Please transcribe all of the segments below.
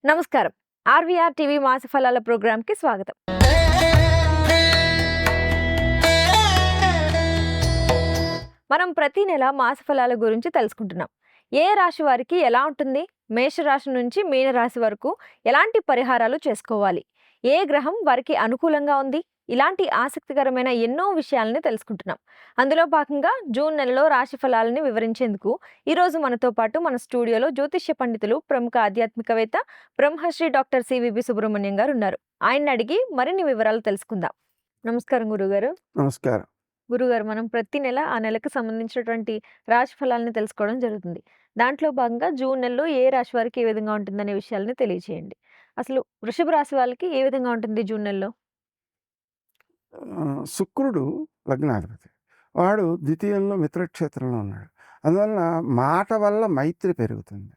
నమస్కారం. RVR TV మాసఫలాల ప్రోగ్రామ్‌కి స్వాగతం. మనం ప్రతి నెల మాసఫలాల గురించి తెలుసుకుంటున్నాం. ఏ రాశి వారికి ఎలా ఉంటుంది? మేషరాశి నుంచి మీనరాశి వరకు ఎలాంటి పరిహారాలు చేసుకోవాలి? ఏ గ్రహం వారికి అనుకూలంగా ఉంది? ఇలాంటి ఆసక్తికరమైన ఎన్నో విషయాలని తెలుసుకుంటున్నాం. అందులో భాగంగా జూన్ నెలలో రాశి ఫలాలని వివరించేందుకు ఈరోజు మనతో పాటు మన స్టూడియోలో జ్యోతిష్య పండితులు, ప్రముఖ ఆధ్యాత్మికవేత్త, బ్రహ్మశ్రీ డాక్టర్ సివిబి సుబ్రహ్మణ్యం గారు ఉన్నారు. ఆయన్ని అడిగి మరిన్ని వివరాలు తెలుసుకుందాం. నమస్కారం గురుగారు. నమస్కారం. గురుగారు, మనం ప్రతి నెల ఆ నెలకు సంబంధించినటువంటి రాశి ఫలాలను తెలుసుకోవడం జరుగుతుంది. దాంట్లో భాగంగా జూన్ నెలలో ఏ రాశి వారికి ఏ విధంగా ఉంటుందనే విషయాలని తెలియజేయండి. అసలు వృషభ రాశి వాళ్ళకి ఏ విధంగా ఉంటుంది జూన్ నెలలో? శుక్రుడు లగ్నాధిపతి. వాడు ద్వితీయంలో మిత్రక్షేత్రంలో ఉన్నాడు. అందువలన మాట వల్ల మైత్రి పెరుగుతుంది.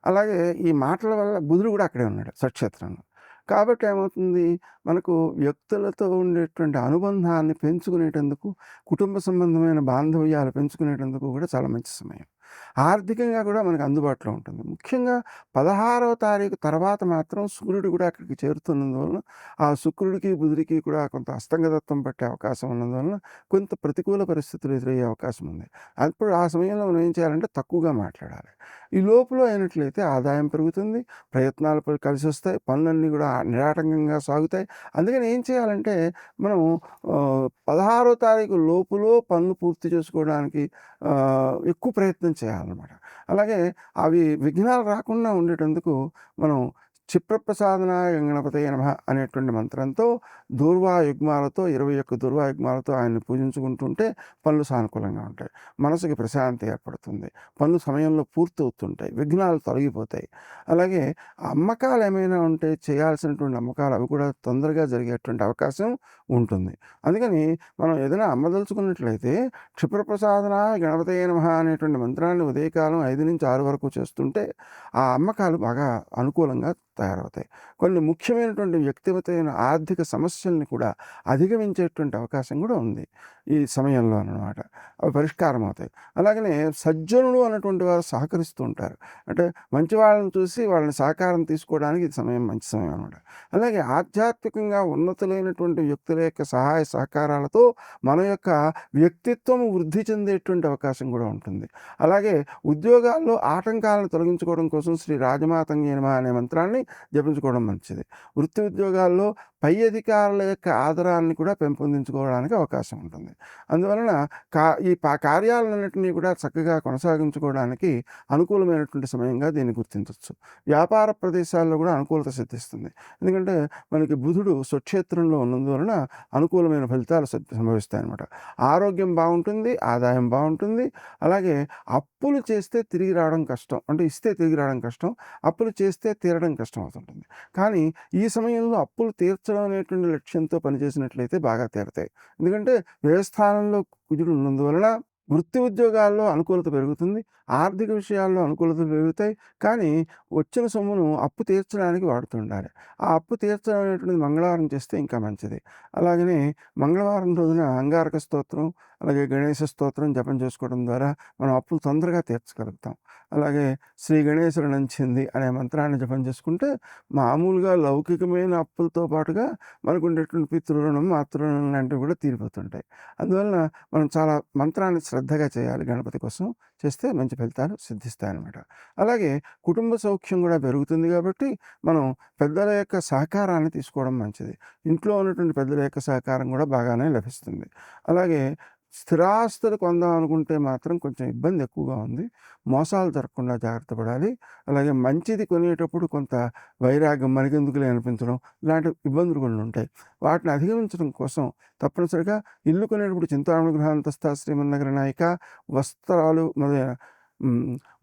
అలాగే ఈ మాటల వల్ల బుధుడు కూడా అక్కడే ఉన్నాడు స్వక్షేత్రంలో. కాబట్టి ఏమవుతుంది, మనకు వ్యక్తులతో ఉండేటువంటి అనుబంధాన్ని పెంచుకునేటందుకు, కుటుంబ సంబంధమైన బాంధవ్యాలు పెంచుకునేటందుకు కూడా చాలా మంచి సమయం. ఆర్థికంగా కూడా మనకు అందుబాటులో ఉంటుంది. ముఖ్యంగా 16వ తారీఖు తర్వాత మాత్రం సూర్యుడు కూడా అక్కడికి చేరుతున్నందువలన ఆ శుక్రుడికి, బుధుడికి కూడా కొంత అస్తంగతత్వం పట్టే అవకాశం ఉన్నందువలన కొంత ప్రతికూల పరిస్థితులు ఎదురయ్యే అవకాశం ఉంది. అప్పుడు ఆ సమయంలో మనం ఏం చేయాలంటే తక్కువగా మాట్లాడాలి. ఈ లోపల అయినట్లయితే ఆదాయం పెరుగుతుంది, ప్రయత్నాలు కలిసి వస్తాయి, పనులన్నీ కూడా నిరాటంకంగా సాగుతాయి. అందుకని ఏం చేయాలంటే మనం 16వ తారీఖు లోపులో పనులు పూర్తి చేసుకోవడానికి ఎక్కువ ప్రయత్నం చేయాలన్నమాట. అలాగే అవి విఘ్నాలు రాకుండా ఉండేటందుకు మనం క్షిప్రప్రసాదనాయ గణపతయే నమః అనేటువంటి మంత్రంతో దూర్వాయుగ్మాలతో 21 దూర్వాయుగ్మాలతో ఆయన్ని పూజించుకుంటుంటే పనులు సానుకూలంగా ఉంటాయి. మనసుకి ప్రశాంతి ఏర్పడుతుంది. పనులు సమయంలో పూర్తవుతుంటాయి. విఘ్నాలు తొలగిపోతాయి. అలాగే అమ్మకాలు ఏమైనా ఉంటే చేయాల్సినటువంటి అమ్మకాలు అవి కూడా తొందరగా జరిగేటువంటి అవకాశం ఉంటుంది. అందుకని మనం ఏదైనా అమ్మదలుచుకున్నట్లయితే క్షిప్రప్రసాదనాయ గణపతయే నమః అనేటువంటి మంత్రాన్ని ఉదయకాలం 5-6 వరకు చేస్తుంటే ఆ అమ్మకాలు బాగా అనుకూలంగా తయారవుతాయి. కొన్ని ముఖ్యమైనటువంటి వ్యక్తిగతమైన ఆర్థిక సమస్యల్ని కూడా అధిగమించేటువంటి అవకాశం కూడా ఉంది ఈ సమయంలో అన్నమాట. అవి పరిష్కారం అవుతాయి. అలాగనే సజ్జనులు అన్నటువంటి వారు సహకరిస్తూ ఉంటారు. అంటే మంచి వాళ్ళని చూసి వాళ్ళని సహకారం తీసుకోవడానికి ఇది సమయం మంచి సమయం అనమాట. అలాగే ఆధ్యాత్మికంగా ఉన్నతులైనటువంటి వ్యక్తుల యొక్క సహాయ సహకారాలతో మన యొక్క వ్యక్తిత్వం వృద్ధి చెందేటువంటి అవకాశం కూడా ఉంటుంది. అలాగే ఉద్యోగాల్లో ఆటంకాలను తొలగించుకోవడం కోసం శ్రీ రాజమాతంగే నమః అనే మంత్రాన్ని జపించుకోవడం మంచిది. వృత్తి ఉద్యోగాల్లో పై అధికారుల యొక్క ఆదరాన్ని కూడా పెంపొందించుకోవడానికి అవకాశం ఉంటుంది. అందువలన ఈ కార్యాలన్నింటినీ కూడా చక్కగా కొనసాగించుకోవడానికి అనుకూలమైనటువంటి సమయంగా దీన్ని గుర్తించవచ్చు. వ్యాపార ప్రదేశాల్లో కూడా అనుకూలత సిద్ధిస్తుంది. ఎందుకంటే మనకి బుధుడు స్వక్షేత్రంలో ఉన్నందువలన అనుకూలమైన ఫలితాలు సంభవిస్తాయి అన్నమాట. ఆరోగ్యం బాగుంటుంది, ఆదాయం బాగుంటుంది. అలాగే అప్పులు చేస్తే తిరిగి రావడం కష్టం, అంటే ఇస్తే తిరిగి రావడం కష్టం, అప్పులు చేస్తే తీరడం కష్టం అవుతుంటుంది. కానీ ఈ సమయంలో అప్పులు తీర్చడం అనేటువంటి లక్ష్యంతో పనిచేసినట్లయితే బాగా తీరతాయి. ఎందుకంటే వ్యయస్థానంలో కుజుడు ఉన్నందువలన వృత్తి ఉద్యోగాల్లో అనుకూలత పెరుగుతుంది, ఆర్థిక విషయాల్లో అనుకూలత పెరుగుతాయి. కానీ వచ్చిన సొమ్మును అప్పు తీర్చడానికి వాడుతుండాలి. ఆ అప్పు తీర్చడం అనేటువంటిది మంగళవారం చేస్తే ఇంకా మంచిది. అలాగనే మంగళవారం రోజున అంగారక స్తోత్రం, అలాగే గణేశ స్తోత్రం జపం చేసుకోవడం ద్వారా మనం అప్పులు తొందరగా తీర్చగలుగుతాం. అలాగే శ్రీ గణేశుడు నంచింది అనే మంత్రాన్ని జపం చేసుకుంటే మామూలుగా లౌకికమైన అప్పులతో పాటుగా మనకు ఉండేటువంటి పితృరుణం, మాతృరుణం లాంటివి కూడా తీరిపోతుంటాయి. అందువలన మనం చాలా మంత్రాన్ని శ్రద్ధగా చేయాలి. గణపతి కోసం చేస్తే మంచి ఫలితాలు సిద్ధిస్తాయన్నమాట. అలాగే కుటుంబ సౌఖ్యం కూడా పెరుగుతుంది కాబట్టి మనం పెద్దల యొక్క సహకారాన్ని తీసుకోవడం మంచిది. ఇంట్లో ఉన్నటువంటి పెద్దల యొక్క సహకారం కూడా బాగానే లభిస్తుంది. అలాగే స్థిరాస్తులు కొందాం అనుకుంటే మాత్రం కొంచెం ఇబ్బంది ఎక్కువగా ఉంది. మోసాలు జరగకుండా జాగ్రత్త పడాలి. అలాగే మంచిది కొనేటప్పుడు కొంత వైరాగ్యం, మనకెందుకులే అనిపించడం, ఇలాంటి ఇబ్బందులు కొన్ని ఉంటాయి. వాటిని అధిగమించడం కోసం తప్పనిసరిగా ఇల్లు కొనేటప్పుడు చింతామణి గృహాంతస్థ శ్రీమన్నగర నాయిక వస్త్రాలు మొదలైన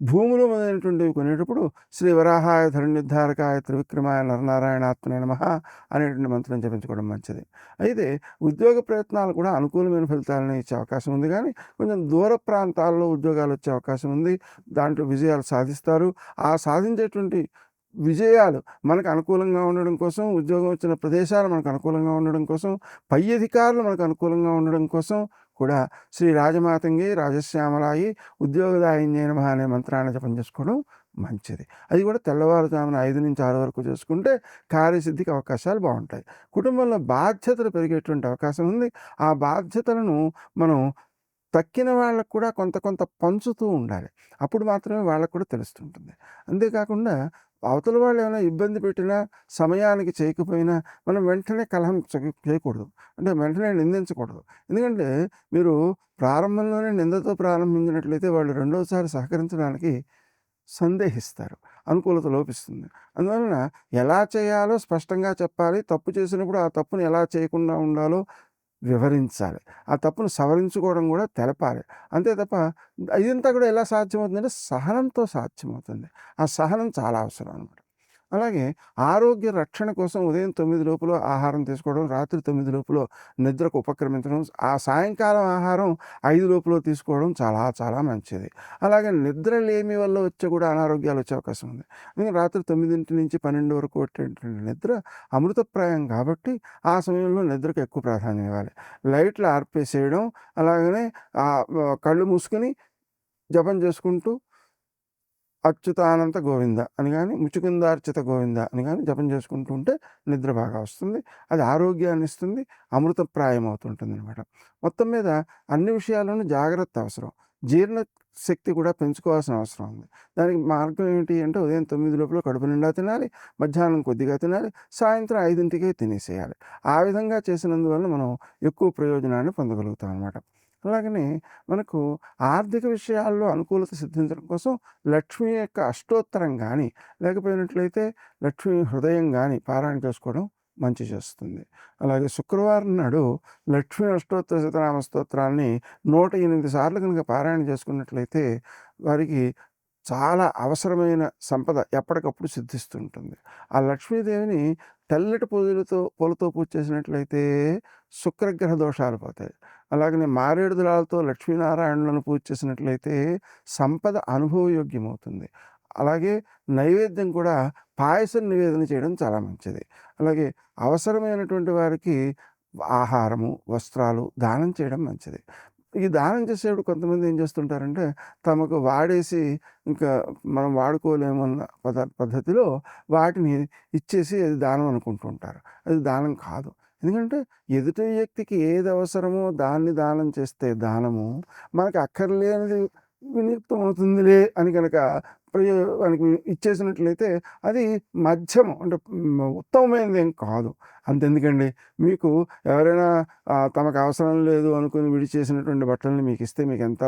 భూములు మొదలైనటువంటివి కొనేటప్పుడు శ్రీ వరాహాయ ధరణిర్ధారకాయ త్రివిక్రమాయ నరనారాయణాత్మనే నమః అనేటువంటి మంత్రం జపించుకోవడం మంచిది. అయితే ఉద్యోగ ప్రయత్నాలు కూడా అనుకూలమైన ఫలితాలను ఇచ్చే అవకాశం ఉంది. కానీ కొంచెం దూర ప్రాంతాల్లో ఉద్యోగాలు వచ్చే అవకాశం ఉంది. దాంట్లో విజయాలు సాధిస్తారు. ఆ సాధించేటువంటి విజయాలు మనకు అనుకూలంగా ఉండడం కోసం, ఉద్యోగం వచ్చిన ప్రదేశాలు మనకు అనుకూలంగా ఉండడం కోసం, పై అధికారులు మనకు అనుకూలంగా ఉండడం కోసం కూడా శ్రీ రాజమాతంగి రాజశ్యామలాయి ఉద్యోగదాయిన్యే నమః అనే మంత్రాన్ని జపం చేసుకోవడం మంచిది. అది కూడా తెల్లవారుజామున 5-6 వరకు చేసుకుంటే కార్యసిద్ధికి అవకాశాలు బావుంటాయి. కుటుంబంలో బాధ్యతలు పెరిగేటువంటి అవకాశం ఉంది. ఆ బాధ్యతలను మనం తక్కిన వాళ్ళకి కూడా కొంత కొంత పంచుతూ ఉండాలి. అప్పుడు మాత్రమే వాళ్ళకి కూడా తెలుస్తుంటుంది. అంతేకాకుండా అవతల వాళ్ళు ఏమైనా ఇబ్బంది పెట్టినా, సమయానికి చేయకపోయినా మనం వెంటనే కలహం చేయకూడదు. అంటే వెంటనే నిందించకూడదు. ఎందుకంటే మీరు ప్రారంభంలోనే నిందతో ప్రారంభించినట్లయితే వాళ్ళు రెండోసారి సహకరించడానికి సందేహిస్తారు. అనుకూలత లోపిస్తుంది. అందువలన ఎలా చేయాలో స్పష్టంగా చెప్పాలి. తప్పు చేసినప్పుడు ఆ తప్పుని ఎలా చేయకుండా ఉండాలో వివరించాలి. ఆ తప్పును సవరించుకోవడం కూడా తెలపాలి. అంతే తప్ప ఇదంతా కూడా ఎలా సాధ్యమవుతుందంటే సహనంతో సాధ్యమవుతుంది. ఆ సహనం చాలా అవసరం అనమాట. అలాగే ఆరోగ్య రక్షణ కోసం ఉదయం 9 లోపల ఆహారం తీసుకోవడం, రాత్రి 9 లోపల నిద్రకు ఉపక్రమించడం, ఆ సాయంకాలం ఆహారం 5 లోపల తీసుకోవడం చాలా చాలా మంచిది. అలాగే నిద్రలేమి వల్ల వచ్చే కూడా అనారోగ్యాలు వచ్చే అవకాశం ఉంది. అందుకని రాత్రి 9 నుంచి 12 వరకు వచ్చేటువంటి నిద్ర అమృతప్రాయం కాబట్టి ఆ సమయంలో నిద్రకు ఎక్కువ ప్రాధాన్యం ఇవ్వాలి. లైట్లు ఆర్పేసేయడం, అలాగనే కళ్ళు మూసుకొని జపం చేసుకుంటూ అచ్యుతానంత గోవింద అని గాని, ముచుకుందార్చిత గోవింద అని గాని జపం చేసుకుంటూ ఉంటే నిద్ర బాగా వస్తుంది. అది ఆరోగ్యాన్ని ఇస్తుంది. అమృతప్రాయం అవుతుంటుందనమాట. మొత్తం మీద అన్ని విషయాల్లోనూ జాగ్రత్త అవసరం. జీర్ణ శక్తి కూడా పెంచుకోవాల్సిన అవసరం ఉంది. దానికి మార్గం ఏంటి అంటే ఉదయం 9 లోపల కడుపు నిండా తినాలి. మధ్యాహ్నం కొద్దిగా తినాలి. సాయంత్రం 5కే తినేసేయాలి. ఆ విధంగా చేసినందువల్ల మనం ఎక్కువ ప్రయోజనాన్ని పొందగలుగుతాం అనమాట. అలాగనే మనకు ఆర్థిక విషయాల్లో అనుకూలత సిద్ధించడం కోసం లక్ష్మి యొక్క అష్టోత్తరం గానీ, లేకపోయినట్లయితే లక్ష్మీ హృదయం గానీ పారాయణ చేసుకోవడం మంచి చేస్తుంది. అలాగే శుక్రవారం నాడు లక్ష్మీ అష్టోత్తర శతనామ స్తోత్రాన్ని 108 సార్లు కనుక పారాయణ చేసుకున్నట్లయితే వారికి చాలా అవసరమైన సంపద ఎప్పటికప్పుడు సిద్ధిస్తుంటుంది. ఆ లక్ష్మీదేవిని తెల్లటి పూలతో పూజ చేసినట్లయితే శుక్రగ్రహ దోషాలు పోతాయి. అలాగనే మారేడు దళాలతో లక్ష్మీనారాయణులను పూజ చేసినట్లయితే సంపద అనుభవయోగ్యమవుతుంది. అలాగే నైవేద్యం కూడా పాయసం నివేదన చేయడం చాలా మంచిది. అలాగే అవసరమైనటువంటి వారికి ఆహారము, వస్త్రాలు దానం చేయడం మంచిది. ఈ దానం చేసేప్పుడు కొంతమంది ఏం చేస్తుంటారంటే తమకు వాడేసి ఇంకా మనం వాడుకోలేమన్న పద్ధతిలో వాటిని ఇచ్చేసి అది దానం అనుకుంటూ ఉంటారు. అది దానం కాదు. ఎందుకంటే ఎదుటి వ్యక్తికి ఏది అవసరమో దాన్ని దానం చేస్తే దానము, మనకు అక్కర్లేనిది వినియుక్తం అవుతుందిలే అని కనుక మనకి ఇచ్చేసినట్లయితే అది మధ్యమం అంటే ఉత్తమమైనది ఏం కాదు. అంతెందుకండి మీకు ఎవరైనా తమకు అవసరం లేదు అనుకుని విడిచేసినటువంటి బట్టల్ని మీకు ఇస్తే మీకు ఎంత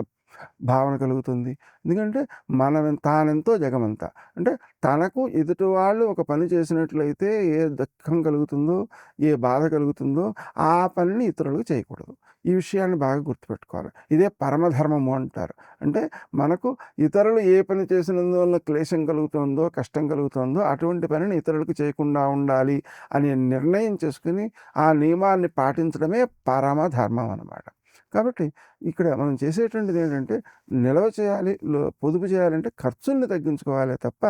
భావన కలుగుతుంది. ఎందుకంటే తానెంతో జగమంతా. అంటే తనకు ఎదుటి వాళ్ళు ఒక పని చేసినట్లయితే ఏ దుఃఖం కలుగుతుందో, ఏ బాధ కలుగుతుందో ఆ పనిని ఇతరులకు చేయకూడదు. ఈ విషయాన్ని బాగా గుర్తుపెట్టుకోవాలి. ఇదే పరమధర్మము అంటారు. అంటే మనకు ఇతరులు ఏ పని చేసినందువల్ల క్లేశం కలుగుతుందో, కష్టం కలుగుతుందో అటువంటి పనిని ఇతరులకు చేయకుండా ఉండాలి అనే నిర్ణయం చేసుకుని ఆ నియమాన్ని పాటించడమే పరమధర్మం అన్నమాట. కాబట్టి ఇక్కడ మనం చేసేటువంటిది ఏంటంటే నిల్వ చేయాలి, పొదుపు చేయాలంటే ఖర్చుల్ని తగ్గించుకోవాలి తప్ప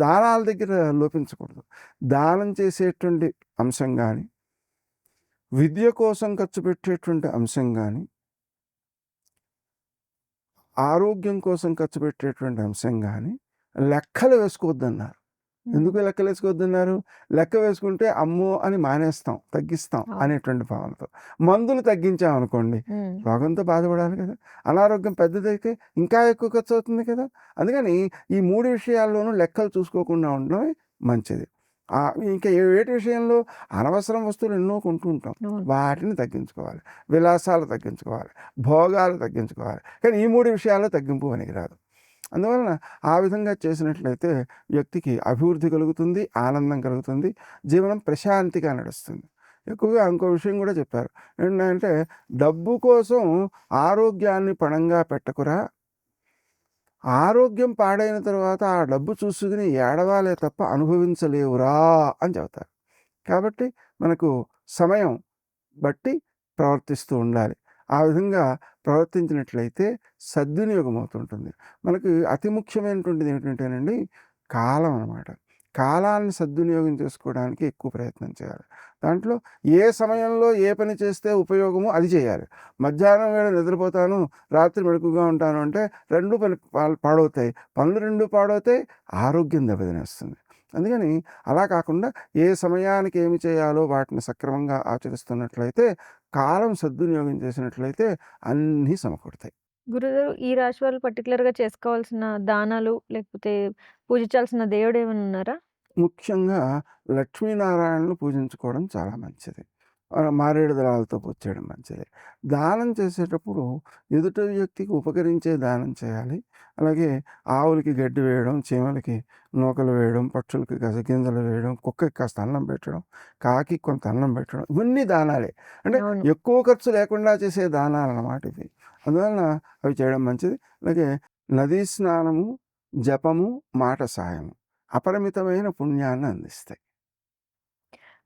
దానాల దగ్గర లోపించకూడదు. దానం చేసేటువంటి అంశం కానీ, విద్య కోసం ఖర్చు పెట్టేటువంటి అంశం కానీ, ఆరోగ్యం కోసం ఖర్చు పెట్టేటువంటి అంశం కానీ లెక్కలు వేసుకోవద్దన్నారు. ఎందుకు లెక్కలు వేసుకోవద్దన్నారు? లెక్క వేసుకుంటే అమ్మో అని మానేస్తాం, తగ్గిస్తాం అనేటువంటి భావనతో. మందులు తగ్గించామనుకోండి రోగంతో బాధపడాలి కదా. అనారోగ్యం పెద్దదైతే ఇంకా ఎక్కువ ఖర్చు అవుతుంది కదా. అందుకని ఈ 3 విషయాల్లోనూ లెక్కలు చూసుకోకుండా ఉండడమే మంచిది. ఇంకా వేటి విషయంలో అనవసరం వస్తువులు ఎన్నో కొంటూ ఉంటాం. వాటిని తగ్గించుకోవాలి. విలాసాలు తగ్గించుకోవాలి. భోగాలు తగ్గించుకోవాలి. కానీ ఈ 3 విషయాల్లో తగ్గింపు పనికిరాదు. అందువలన ఆ విధంగా చేసినట్లయితే వ్యక్తికి అభివృద్ధి కలుగుతుంది, ఆనందం కలుగుతుంది, జీవనం ప్రశాంతిగా నడుస్తుంది. ఎక్కువగా ఇంకో విషయం కూడా చెప్పారు. ఏంటంటే డబ్బు కోసం ఆరోగ్యాన్ని పణంగా పెట్టకురా, ఆరోగ్యం పాడైన తర్వాత ఆ డబ్బు చూసుకుని ఏడవాలే తప్ప అనుభవించలేవురా అని చెబుతారు. కాబట్టి మనకు సమయం బట్టి ప్రవర్తిస్తూ ఉండాలి. ఆ విధంగా ప్రవర్తించినట్లయితే సద్వినియోగం అవుతుంటుంది. మనకి అతి ముఖ్యమైనటువంటిది ఏంటంటేనండి కాలం అన్నమాట. కాలాన్ని సద్వినియోగం చేసుకోవడానికి ఎక్కువ ప్రయత్నం చేయాలి. దాంట్లో ఏ సమయంలో ఏ పని చేస్తే ఉపయోగమో అది చేయాలి. మధ్యాహ్నం వేళ నిద్రపోతాను, రాత్రి మెలకువగా ఉంటాను అంటే 2 పాడవుతాయి. పనులు 2 పాడవుతాయి, ఆరోగ్యం దెబ్బతినేస్తుంది. అందుకని అలా కాకుండా ఏ సమయానికి ఏమి చేయాలో వాటిని సక్రమంగా ఆచరిస్తున్నట్లయితే, కాలం సద్వినియోగం చేసినట్లయితే అన్నీ సమకూడతాయి. గురుగారు, ఈ రాశి వాళ్ళు పర్టిక్యులర్‌గా చేసుకోవాల్సిన దానాలు, లేకపోతే పూజించాల్సిన దేవుడేమైనా ఉన్నారా? ముఖ్యంగా లక్ష్మీనారాయణను పూజించుకోవడం చాలా మంచిది. మారేడు దళాలతో పూజ చేయడం మంచిది. దానం చేసేటప్పుడు ఎదుటి వ్యక్తికి ఉపకరించే దానం చేయాలి. అలాగే ఆవులకి గడ్డి వేయడం, చీమలకి నూకలు వేయడం, పక్షులకి గింజలు వేయడం, కుక్కకి కాస్త అన్నం పెట్టడం, కాకి కొంత అన్నం పెట్టడం, ఇవన్నీ దానాలే. అంటే అవును. ఎక్కువ ఖర్చు లేకుండా చేసే దానాలన్నమాట ఇవి. అందువలన అవి చేయడం మంచిది. అలాగే నదీ స్నానము, జపము, మాట సాయము అపరిమితమైన పుణ్యాన్ని అందిస్తాయి.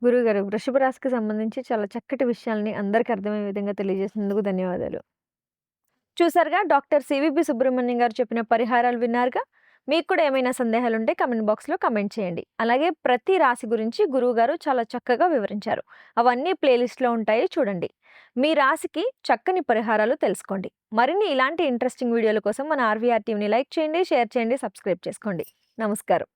గురువుగారు, వృషభ రాశికి సంబంధించి చాలా చక్కటి విషయాల్ని అందరికి అర్థమయ్యే విధంగా తెలియజేసినందుకు ధన్యవాదాలు. చూసారుగా, డాక్టర్ సివిబి సుబ్రహ్మణ్యం గారు చెప్పిన పరిహారాలు విన్నారుగా. మీకు కూడా ఏమైనా సందేహాలుంటే కామెంట్ బాక్స్‌లో కామెంట్ చేయండి. అలాగే ప్రతి రాశి గురించి గురువుగారు చాలా చక్కగా వివరించారు. అవన్నీ ప్లేలిస్ట్‌లో ఉంటాయి, చూడండి. మీ రాశికి చక్కని పరిహారాలు తెలుసుకోండి. మరిన్ని ఇలాంటి ఇంట్రెస్టింగ్ వీడియోల కోసం మన ఆర్వీఆర్ టీవీని లైక్ చేయండి, షేర్ చేయండి, సబ్స్క్రైబ్ చేసుకోండి. నమస్కారం.